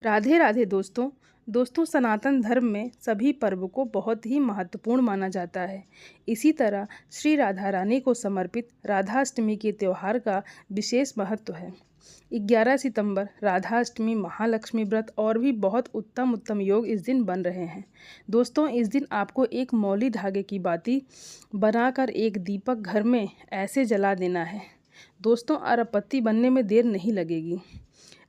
राधे राधे दोस्तों। सनातन धर्म में सभी पर्व को बहुत ही महत्वपूर्ण माना जाता है। इसी तरह श्री राधा रानी को समर्पित राधाष्टमी के त्यौहार का विशेष महत्व है। 11 सितंबर राधाष्टमी, महालक्ष्मी व्रत और भी बहुत उत्तम उत्तम योग इस दिन बन रहे हैं। दोस्तों, इस दिन आपको एक मौली धागे की बाती बनाकर एक दीपक घर में ऐसे जला देना है दोस्तों, अरबपत्ती बनने में देर नहीं लगेगी।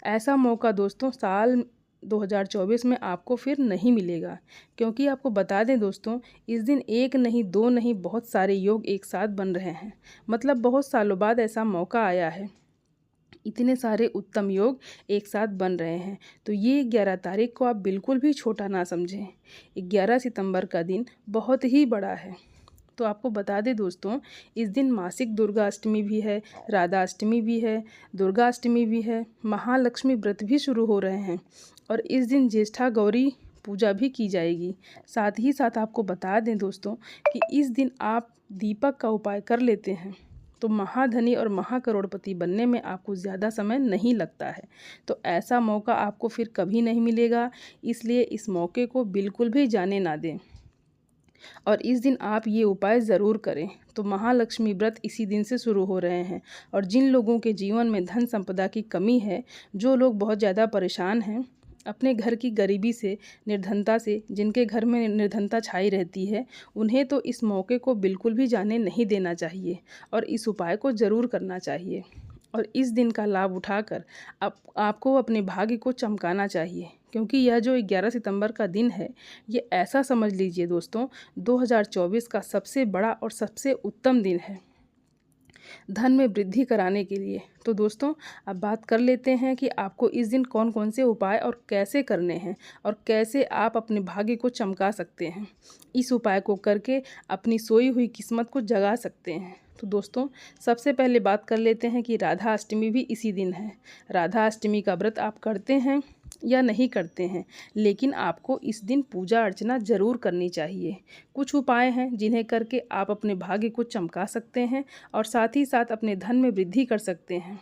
ऐसा मौका दोस्तों साल 2024 में आपको फिर नहीं मिलेगा, क्योंकि आपको बता दें दोस्तों, इस दिन एक नहीं दो नहीं बहुत सारे योग एक साथ बन रहे हैं। मतलब बहुत सालों बाद ऐसा मौका आया है, इतने सारे उत्तम योग एक साथ बन रहे हैं। तो ये 11 तारीख को आप बिल्कुल भी छोटा ना समझें। 11 सितंबर का दिन बहुत ही बड़ा है। तो आपको बता दें दोस्तों, इस दिन मासिक दुर्गा अष्टमी भी है, राधा अष्टमी भी है, दुर्गा अष्टमी भी है, महालक्ष्मी व्रत भी शुरू हो रहे हैं और इस दिन ज्येष्ठा गौरी पूजा भी की जाएगी। साथ ही साथ आपको बता दें दोस्तों कि इस दिन आप दीपक का उपाय कर लेते हैं तो महाधनी और महाकरोड़पति बनने में आपको ज़्यादा समय नहीं लगता है। तो ऐसा मौका आपको फिर कभी नहीं मिलेगा, इसलिए इस मौके को बिल्कुल भी जाने ना दें और इस दिन आप ये उपाय ज़रूर करें। तो महालक्ष्मी व्रत इसी दिन से शुरू हो रहे हैं और जिन लोगों के जीवन में धन संपदा की कमी है, जो लोग बहुत ज़्यादा परेशान हैं अपने घर की गरीबी से, निर्धनता से, जिनके घर में निर्धनता छाई रहती है, उन्हें तो इस मौके को बिल्कुल भी जाने नहीं देना चाहिए और इस उपाय को ज़रूर करना चाहिए और इस दिन का लाभ उठाकर आपको अपने भाग्य को चमकाना चाहिए, क्योंकि यह जो 11 सितंबर का दिन है, ये ऐसा समझ लीजिए दोस्तों 2024 का सबसे बड़ा और सबसे उत्तम दिन है धन में वृद्धि कराने के लिए। तो दोस्तों, अब बात कर लेते हैं कि आपको इस दिन कौन कौन से उपाय और कैसे करने हैं और कैसे आप अपने भाग्य को चमका सकते हैं। इस उपाय को करके अपनी सोई हुई किस्मत को जगा सकते हैं। तो दोस्तों, सबसे पहले बात कर लेते हैं कि राधा अष्टमी भी इसी दिन है। राधा अष्टमी का व्रत आप करते हैं या नहीं करते हैं, लेकिन आपको इस दिन पूजा अर्चना ज़रूर करनी चाहिए। कुछ उपाय हैं जिन्हें करके आप अपने भाग्य को चमका सकते हैं और साथ ही साथ अपने धन में वृद्धि कर सकते हैं।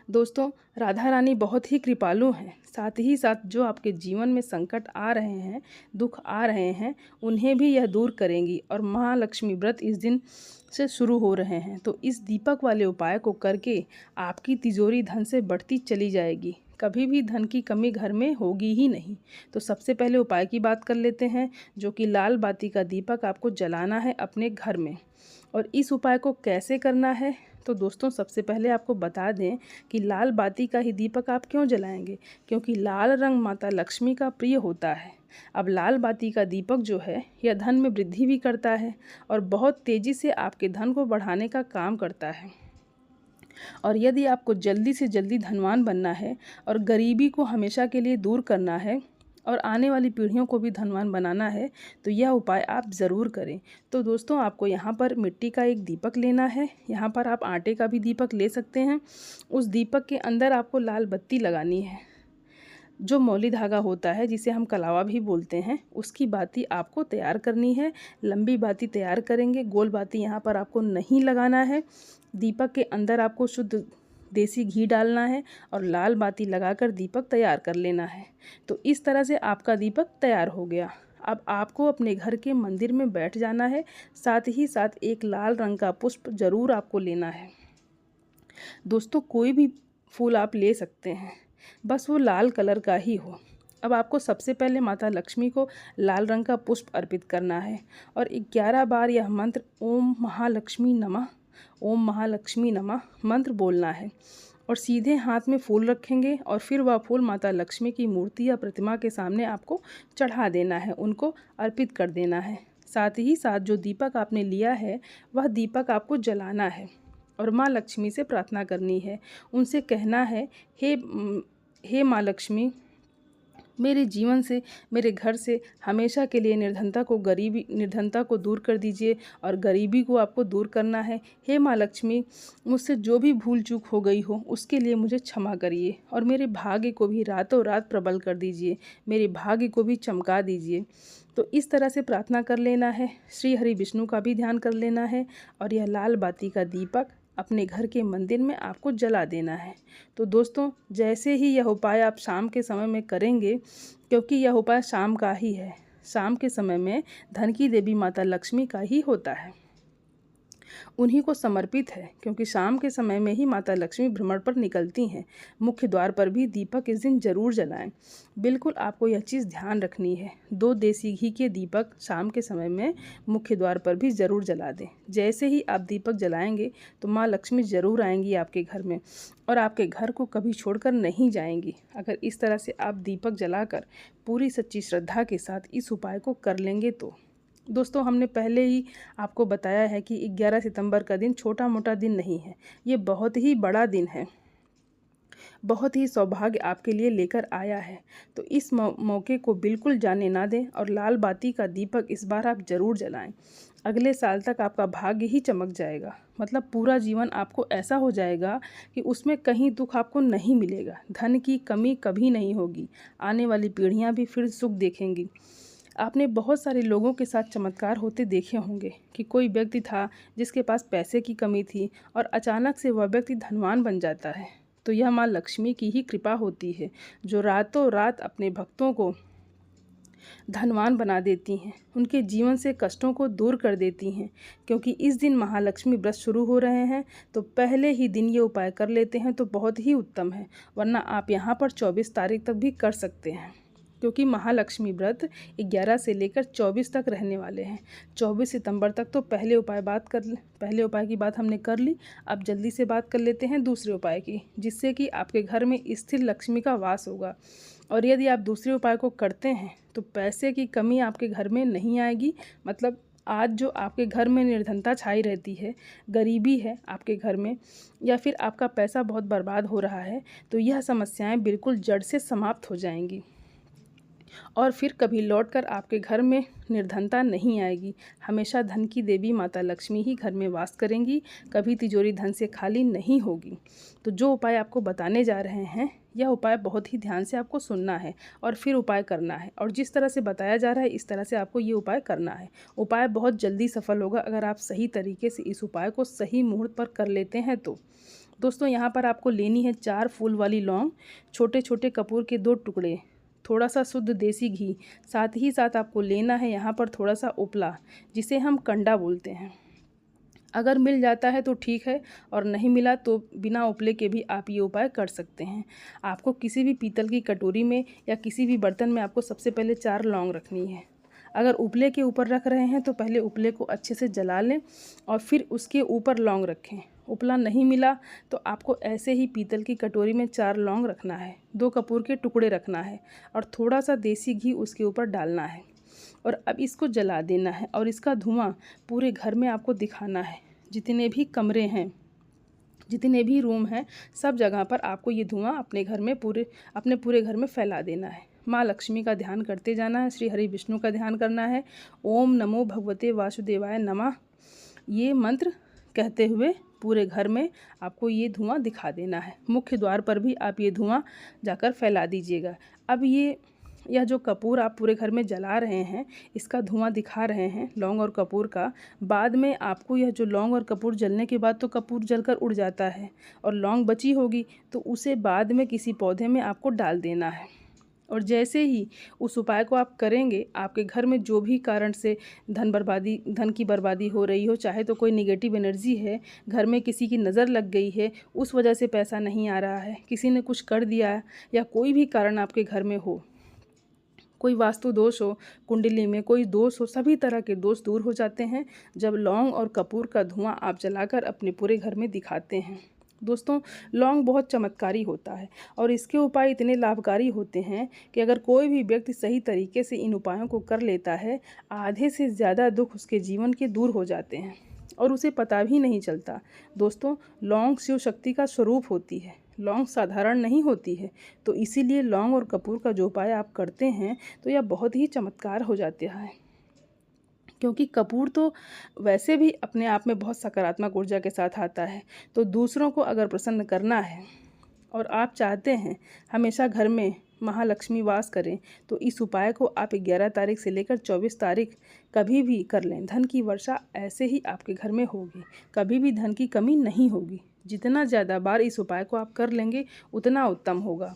दोस्तों, राधा रानी बहुत ही कृपालु हैं। साथ ही साथ जो आपके जीवन में संकट आ रहे हैं, दुख आ रहे हैं, उन्हें भी यह दूर करेंगी और महालक्ष्मी व्रत इस दिन से शुरू हो रहे हैं। तो इस दीपक वाले उपाय को करके आपकी तिजोरी धन से बढ़ती चली जाएगी, कभी भी धन की कमी घर में होगी ही नहीं। तो सबसे पहले उपाय की बात कर लेते हैं, जो कि लाल बाती का दीपक आपको जलाना है अपने घर में। और इस उपाय को कैसे करना है, तो दोस्तों सबसे पहले आपको बता दें कि लाल बाती का ही दीपक आप क्यों जलाएंगे, क्योंकि लाल रंग माता लक्ष्मी का प्रिय होता है। अब लाल बाती का दीपक जो है, यह धन में वृद्धि भी करता है और बहुत तेज़ी से आपके धन को बढ़ाने का काम करता है। और यदि आपको जल्दी से जल्दी धनवान बनना है और गरीबी को हमेशा के लिए दूर करना है और आने वाली पीढ़ियों को भी धनवान बनाना है, तो यह उपाय आप ज़रूर करें। तो दोस्तों, आपको यहाँ पर मिट्टी का एक दीपक लेना है। यहाँ पर आप आटे का भी दीपक ले सकते हैं। उस दीपक के अंदर आपको लाल बत्ती लगानी है। जो मौली धागा होता है, जिसे हम कलावा भी बोलते हैं, उसकी बाती आपको तैयार करनी है। लंबी बाती तैयार करेंगे, गोल बाती यहाँ पर आपको नहीं लगाना है। दीपक के अंदर आपको शुद्ध देसी घी डालना है और लाल बाती लगाकर दीपक तैयार कर लेना है। तो इस तरह से आपका दीपक तैयार हो गया। अब आपको अपने घर के मंदिर में बैठ जाना है। साथ ही साथ एक लाल रंग का पुष्प जरूर आपको लेना है। दोस्तों, कोई भी फूल आप ले सकते हैं, बस वो लाल कलर का ही हो। अब आपको सबसे पहले माता लक्ष्मी को लाल रंग का पुष्प अर्पित करना है और 11 बार यह मंत्र ओम महालक्ष्मी नमः, ओम महालक्ष्मी नमः मंत्र बोलना है और सीधे हाथ में फूल रखेंगे और फिर वह फूल माता लक्ष्मी की मूर्ति या प्रतिमा के सामने आपको चढ़ा देना है, उनको अर्पित कर देना है। साथ ही साथ जो दीपक आपने लिया है, वह दीपक आपको जलाना है और माँ लक्ष्मी से प्रार्थना करनी है। उनसे कहना है, हे माँ लक्ष्मी, मेरे जीवन से, मेरे घर से हमेशा के लिए निर्धनता को दूर कर दीजिए और गरीबी को आपको दूर करना है। हे माँ लक्ष्मी, मुझसे जो भी भूल चूक हो गई हो उसके लिए मुझे क्षमा करिए और मेरे भाग्य को भी रातों रात प्रबल कर दीजिए, मेरे भाग्य को भी चमका दीजिए। तो इस तरह से प्रार्थना कर लेना है। श्री हरि विष्णु का भी ध्यान कर लेना है और यह लाल बाती का दीपक अपने घर के मंदिर में आपको जला देना है। तो दोस्तों, जैसे ही यह उपाय आप शाम के समय में करेंगे, क्योंकि यह उपाय शाम का ही है, शाम के समय में धन की देवी माता लक्ष्मी का ही होता है, उन्हीं को समर्पित है, क्योंकि शाम के समय में ही माता लक्ष्मी भ्रमण पर निकलती हैं। मुख्य द्वार पर भी दीपक इस दिन जरूर जलाएं। बिल्कुल आपको यह चीज़ ध्यान रखनी है। 2 देसी घी के दीपक शाम के समय में मुख्य द्वार पर भी ज़रूर जला दें। जैसे ही आप दीपक जलाएंगे तो माँ लक्ष्मी ज़रूर आएंगी आपके घर में और आपके घर को कभी छोड़कर नहीं जाएंगी। अगर इस तरह से आप दीपक जलाकर पूरी सच्ची श्रद्धा के साथ इस उपाय को कर लेंगे तो दोस्तों, हमने पहले ही आपको बताया है कि 11 सितंबर का दिन छोटा मोटा दिन नहीं है, ये बहुत ही बड़ा दिन है, बहुत ही सौभाग्य आपके लिए लेकर आया है। तो इस मौके को बिल्कुल जाने ना दें और लाल बाती का दीपक इस बार आप ज़रूर जलाएं। अगले साल तक आपका भाग्य ही चमक जाएगा, मतलब पूरा जीवन आपको ऐसा हो जाएगा कि उसमें कहीं दुख आपको नहीं मिलेगा, धन की कमी कभी नहीं होगी, आने वाली पीढ़ियाँ भी फिर सुख देखेंगी। आपने बहुत सारे लोगों के साथ चमत्कार होते देखे होंगे कि कोई व्यक्ति था जिसके पास पैसे की कमी थी और अचानक से वह व्यक्ति धनवान बन जाता है। तो यह माँ लक्ष्मी की ही कृपा होती है, जो रातों रात अपने भक्तों को धनवान बना देती हैं, उनके जीवन से कष्टों को दूर कर देती हैं। क्योंकि इस दिन महालक्ष्मी व्रत शुरू हो रहे हैं, तो पहले ही दिन ये उपाय कर लेते हैं तो बहुत ही उत्तम है, वरना आप यहाँ पर 24 तारीख तक भी कर सकते हैं, क्योंकि महालक्ष्मी व्रत 11 से लेकर 24 तक रहने वाले हैं। 24 सितंबर तक तो पहले उपाय की बात हमने कर ली। अब जल्दी से बात कर लेते हैं दूसरे उपाय की, जिससे कि आपके घर में स्थिर लक्ष्मी का वास होगा। और यदि आप दूसरे उपाय को करते हैं तो पैसे की कमी आपके घर में नहीं आएगी। मतलब आज जो आपके घर में निर्धनता छाई रहती है, गरीबी है आपके घर में, या फिर आपका पैसा बहुत बर्बाद हो रहा है, तो यह समस्याएं बिल्कुल जड़ से समाप्त हो जाएंगी और फिर कभी लौटकर आपके घर में निर्धनता नहीं आएगी। हमेशा धन की देवी माता लक्ष्मी ही घर में वास करेंगी, कभी तिजोरी धन से खाली नहीं होगी। तो जो उपाय आपको बताने जा रहे हैं, यह उपाय बहुत ही ध्यान से आपको सुनना है और फिर उपाय करना है, और जिस तरह से बताया जा रहा है इस तरह से आपको ये उपाय करना है। उपाय बहुत जल्दी सफल होगा अगर आप सही तरीके से इस उपाय को सही मुहूर्त पर कर लेते हैं तो। दोस्तों, यहाँ पर आपको लेनी है 4 फूल वाली लौंग, छोटे छोटे कपूर के 2 टुकड़े, थोड़ा सा शुद्ध देसी घी, साथ ही साथ आपको लेना है यहाँ पर थोड़ा सा उपला, जिसे हम कंडा बोलते हैं। अगर मिल जाता है तो ठीक है, और नहीं मिला तो बिना उपले के भी आप ये उपाय कर सकते हैं। आपको किसी भी पीतल की कटोरी में या किसी भी बर्तन में आपको सबसे पहले 4 लौंग रखनी है। अगर उपले के ऊपर रख रहे हैं तो पहले उपले को अच्छे से जला लें और फिर उसके ऊपर लौंग रखें। उपला नहीं मिला तो आपको ऐसे ही पीतल की कटोरी में 4 लौंग रखना है, 2 कपूर के टुकड़े रखना है और थोड़ा सा देसी घी उसके ऊपर डालना है, और अब इसको जला देना है और इसका धुआं पूरे घर में आपको दिखाना है। जितने भी कमरे हैं, जितने भी रूम हैं, सब जगह पर आपको ये धुआं अपने पूरे घर में फैला देना है। माँ लक्ष्मी का ध्यान करते जाना है, श्री हरि विष्णु का ध्यान करना है, ओम नमो भगवते वासुदेवाय नमः, ये मंत्र कहते हुए पूरे घर में आपको ये धुआं दिखा देना है। मुख्य द्वार पर भी आप ये धुआं जाकर फैला दीजिएगा। अब यह जो कपूर आप पूरे घर में जला रहे हैं, इसका धुआं दिखा रहे हैं लौंग और कपूर का, बाद में आपको यह जो लौंग और कपूर जलने के बाद तो कपूर जलकर उड़ जाता है और लौंग बची होगी, तो उसे बाद में किसी पौधे में आपको डाल देना है। और जैसे ही उस उपाय को आप करेंगे, आपके घर में जो भी कारण से धन की बर्बादी हो रही हो, चाहे तो कोई निगेटिव एनर्जी है, घर में किसी की नज़र लग गई है, उस वजह से पैसा नहीं आ रहा है, किसी ने कुछ कर दिया, या कोई भी कारण आपके घर में हो, कोई वास्तु दोष हो, कुंडली में कोई दोष हो, सभी तरह के दोष दूर हो जाते हैं जब लौंग और कपूर का धुआं आप जलाकर अपने पूरे घर में दिखाते हैं। दोस्तों, लौंग बहुत चमत्कारी होता है और इसके उपाय इतने लाभकारी होते हैं कि अगर कोई भी व्यक्ति सही तरीके से इन उपायों को कर लेता है, आधे से ज़्यादा दुख उसके जीवन के दूर हो जाते हैं और उसे पता भी नहीं चलता। दोस्तों, लौंग शिव शक्ति का स्वरूप होती है, लौंग साधारण नहीं होती है, तो इसीलिए लौंग और कपूर का जो उपाय आप करते हैं तो यह बहुत ही चमत्कार हो जाता है। क्योंकि कपूर तो वैसे भी अपने आप में बहुत सकारात्मक ऊर्जा के साथ आता है, तो दूसरों को अगर प्रसन्न करना है और आप चाहते हैं हमेशा घर में महालक्ष्मी वास करें तो इस उपाय को आप 11 तारीख से लेकर 24 तारीख कभी भी कर लें। धन की वर्षा ऐसे ही आपके घर में होगी, कभी भी धन की कमी नहीं होगी। जितना ज़्यादा बार इस उपाय को आप कर लेंगे उतना उत्तम होगा,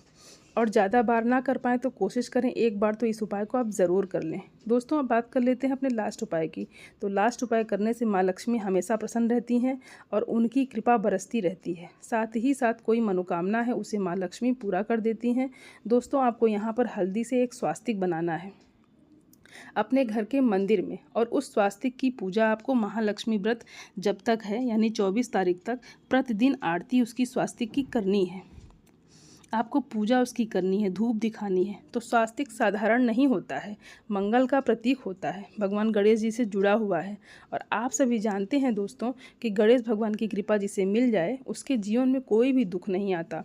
और ज़्यादा बार ना कर पाएँ तो कोशिश करें एक बार तो इस उपाय को आप ज़रूर कर लें। दोस्तों, अब बात कर लेते हैं अपने लास्ट उपाय की। तो लास्ट उपाय करने से माँ लक्ष्मी हमेशा प्रसन्न रहती हैं और उनकी कृपा बरसती रहती है। साथ ही साथ कोई मनोकामना है उसे माँ लक्ष्मी पूरा कर देती हैं। दोस्तों, आपको यहाँ पर हल्दी से एक स्वास्तिक बनाना है अपने घर के मंदिर में, और उस स्वास्तिक की पूजा आपको महालक्ष्मी व्रत जब तक है यानी 24 तारीख तक प्रतिदिन आरती उसकी स्वास्तिक की करनी है। आपको पूजा उसकी करनी है, धूप दिखानी है। तो स्वास्तिक साधारण नहीं होता है, मंगल का प्रतीक होता है, भगवान गणेश जी से जुड़ा हुआ है। और आप सभी जानते हैं दोस्तों कि गणेश भगवान की कृपा जिसे मिल जाए उसके जीवन में कोई भी दुख नहीं आता,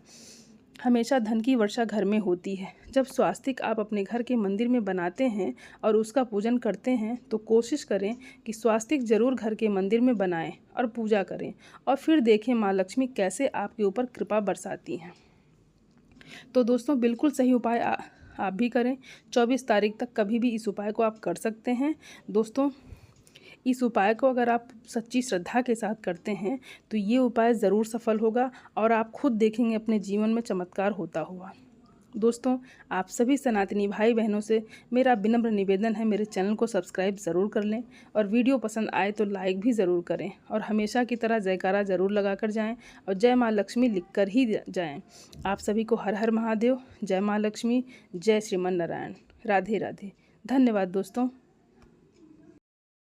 हमेशा धन की वर्षा घर में होती है। जब स्वास्तिक आप अपने घर के मंदिर में बनाते हैं और उसका पूजन करते हैं तो कोशिश करें कि स्वास्तिक ज़रूर घर के मंदिर में बनाएं और पूजा करें, और फिर देखें माँ लक्ष्मी कैसे आपके ऊपर कृपा बरसाती हैं। तो दोस्तों, बिल्कुल सही उपाय आप भी करें। 24 तारीख तक कभी भी इस उपाय को आप कर सकते हैं। दोस्तों, इस उपाय को अगर आप सच्ची श्रद्धा के साथ करते हैं तो ये उपाय ज़रूर सफल होगा और आप खुद देखेंगे अपने जीवन में चमत्कार होता हुआ। दोस्तों, आप सभी सनातनी भाई बहनों से मेरा विनम्र निवेदन है, मेरे चैनल को सब्सक्राइब ज़रूर कर लें, और वीडियो पसंद आए तो लाइक भी ज़रूर करें, और हमेशा की तरह जयकारा ज़रूर लगा कर जाएँ और जय माँ लक्ष्मी लिख कर ही जाएँ। आप सभी को हर हर महादेव, जय माँ लक्ष्मी, जय श्रीमन नारायण, राधे राधे। धन्यवाद दोस्तों।